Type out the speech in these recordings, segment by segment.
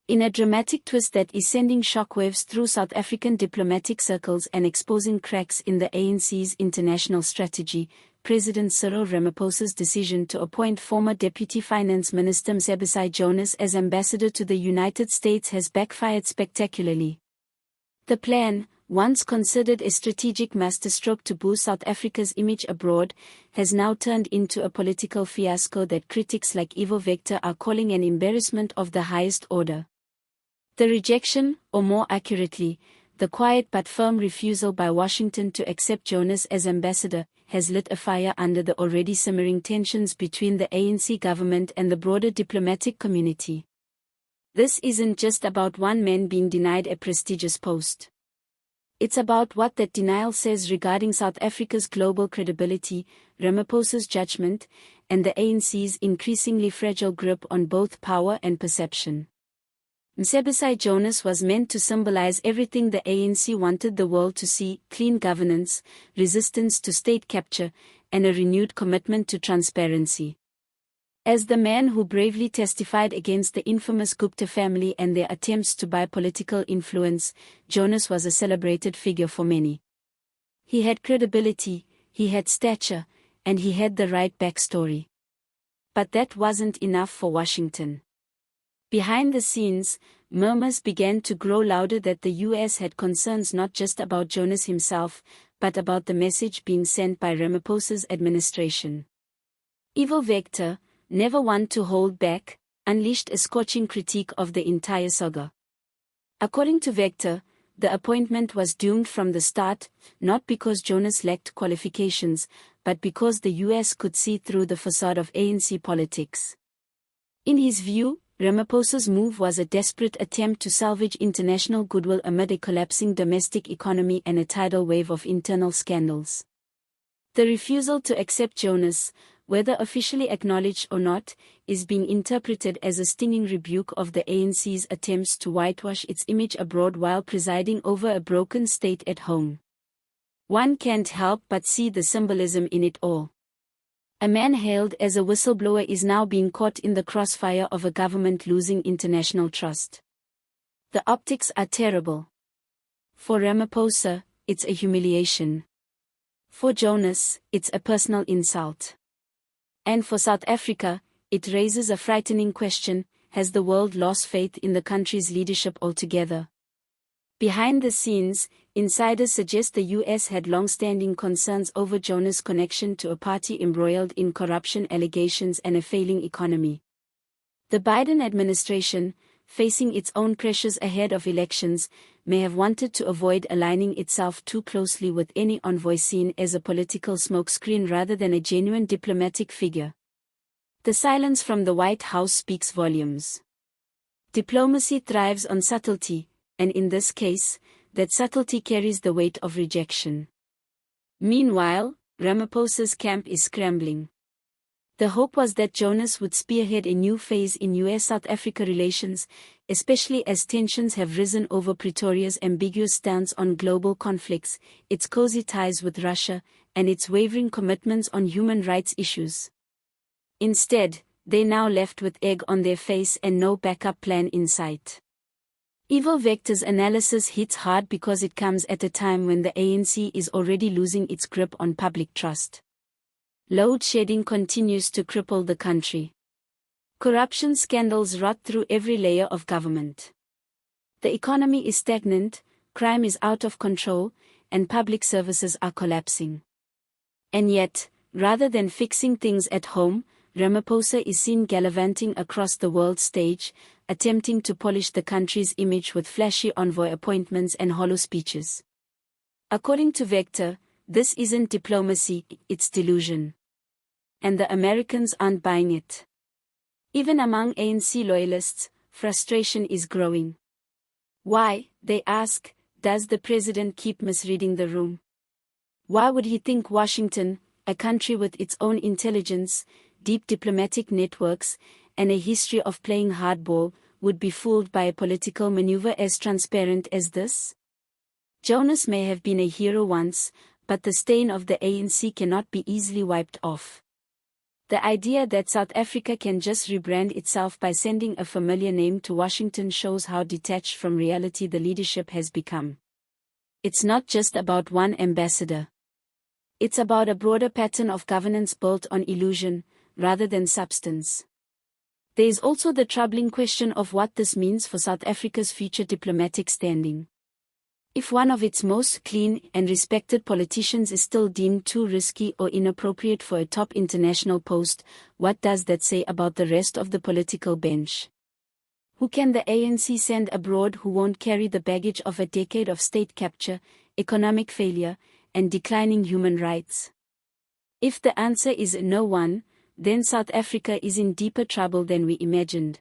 In a dramatic twist that is sending shockwaves through South African diplomatic circles and exposing cracks in the ANC's international strategy, President Cyril Ramaphosa's decision to appoint former Deputy Finance Minister Mcebisai Jonas as ambassador to the United States has backfired spectacularly. The plan, once considered a strategic masterstroke to boost South Africa's image abroad, has now turned into a political fiasco that critics like Ivo Vector are calling an embarrassment of the highest order. The rejection, or more accurately, the quiet but firm refusal by Washington to accept Jonas as ambassador, has lit a fire under the already simmering tensions between the ANC government and the broader diplomatic community. This isn't just about one man being denied a prestigious post. It's about what that denial says regarding South Africa's global credibility, Ramaphosa's judgment, and the ANC's increasingly fragile grip on both power and perception. Mcebisai Jonas was meant to symbolize everything the ANC wanted the world to see: clean governance, resistance to state capture, and a renewed commitment to transparency. As the man who bravely testified against the infamous Gupta family and their attempts to buy political influence, Jonas was a celebrated figure for many. He had credibility, he had stature, and he had the right backstory. But that wasn't enough for Washington. Behind the scenes, murmurs began to grow louder that the US had concerns not just about Jonas himself, but about the message being sent by Ramaphosa's administration. Ivo Vector, never one to hold back, unleashed a scorching critique of the entire saga. According to Vector, the appointment was doomed from the start, not because Jonas lacked qualifications, but because the US could see through the facade of ANC politics. In his view, Ramaphosa's move was a desperate attempt to salvage international goodwill amid a collapsing domestic economy and a tidal wave of internal scandals. The refusal to accept Jonas, whether officially acknowledged or not, is being interpreted as a stinging rebuke of the ANC's attempts to whitewash its image abroad while presiding over a broken state at home. One can't help but see the symbolism in it all. A man hailed as a whistleblower is now being caught in the crossfire of a government losing international trust. The optics are terrible. For Ramaphosa, it's a humiliation. For Jonas, it's a personal insult. And for South Africa, it raises a frightening question: has the world lost faith in the country's leadership altogether? Behind the scenes, insiders suggest the US had long-standing concerns over Jonas' connection to a party embroiled in corruption allegations and a failing economy. The Biden administration, facing its own pressures ahead of elections, may have wanted to avoid aligning itself too closely with any envoy seen as a political smokescreen rather than a genuine diplomatic figure. The silence from the White House speaks volumes. Diplomacy thrives on subtlety, and in this case, that subtlety carries the weight of rejection. Meanwhile, Ramaphosa's camp is scrambling. The hope was that Jonas would spearhead a new phase in US-South Africa relations, especially as tensions have risen over Pretoria's ambiguous stance on global conflicts, its cozy ties with Russia, and its wavering commitments on human rights issues. Instead, they're now left with egg on their face and no backup plan in sight. Ivo Vector's analysis hits hard because it comes at a time when the ANC is already losing its grip on public trust. Load shedding continues to cripple the country. Corruption scandals rot through every layer of government. The economy is stagnant, crime is out of control, and public services are collapsing. And yet, rather than fixing things at home, Ramaphosa is seen gallivanting across the world stage, attempting to polish the country's image with flashy envoy appointments and hollow speeches. According to Vector, this isn't diplomacy, it's delusion. And the Americans aren't buying it. Even among ANC loyalists, frustration is growing. Why, they ask, does the president keep misreading the room? Why would he think Washington, a country with its own intelligence, deep diplomatic networks, and a history of playing hardball, would be fooled by a political maneuver as transparent as this? Jonas may have been a hero once, but the stain of the ANC cannot be easily wiped off. The idea that South Africa can just rebrand itself by sending a familiar name to Washington shows how detached from reality the leadership has become. It's not just about one ambassador. It's about a broader pattern of governance built on illusion, rather than substance. There is also the troubling question of what this means for South Africa's future diplomatic standing. If one of its most clean and respected politicians is still deemed too risky or inappropriate for a top international post, what does that say about the rest of the political bench? Who can the ANC send abroad who won't carry the baggage of a decade of state capture, economic failure, and declining human rights? If the answer is no one, then South Africa is in deeper trouble than we imagined.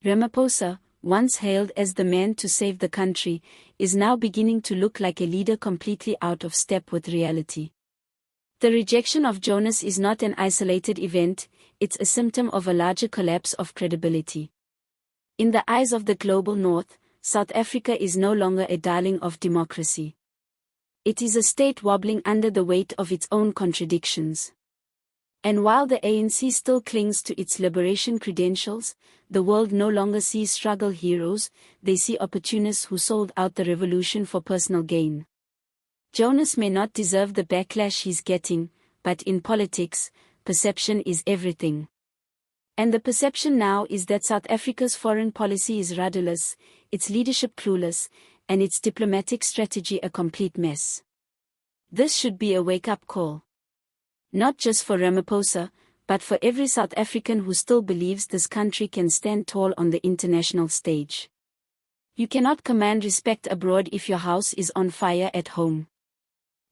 Ramaphosa, once hailed as the man to save the country, is now beginning to look like a leader completely out of step with reality. The rejection of Jonas is not an isolated event, it's a symptom of a larger collapse of credibility. In the eyes of the global North, South Africa is no longer a darling of democracy. It is a state wobbling under the weight of its own contradictions. And while the ANC still clings to its liberation credentials, the world no longer sees struggle heroes, they see opportunists who sold out the revolution for personal gain. Jonas may not deserve the backlash he's getting, but in politics, perception is everything. And the perception now is that South Africa's foreign policy is rudderless, its leadership clueless, and its diplomatic strategy a complete mess. This should be a wake-up call. Not just for Ramaphosa, but for every South African who still believes this country can stand tall on the international stage. You cannot command respect abroad if your house is on fire at home.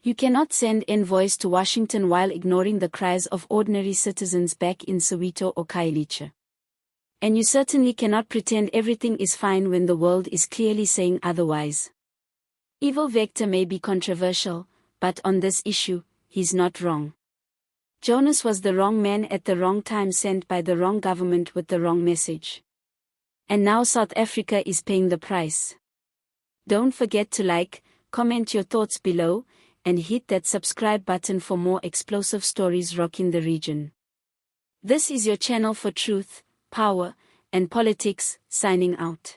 You cannot send envoys to Washington while ignoring the cries of ordinary citizens back in Soweto or Khayelitsha. And you certainly cannot pretend everything is fine when the world is clearly saying otherwise. Evil Vector may be controversial, but on this issue, he's not wrong. Jonas was the wrong man at the wrong time, sent by the wrong government with the wrong message. And now South Africa is paying the price. Don't forget to like, comment your thoughts below, and hit that subscribe button for more explosive stories rocking the region. This is your channel for truth, power, and politics, signing out.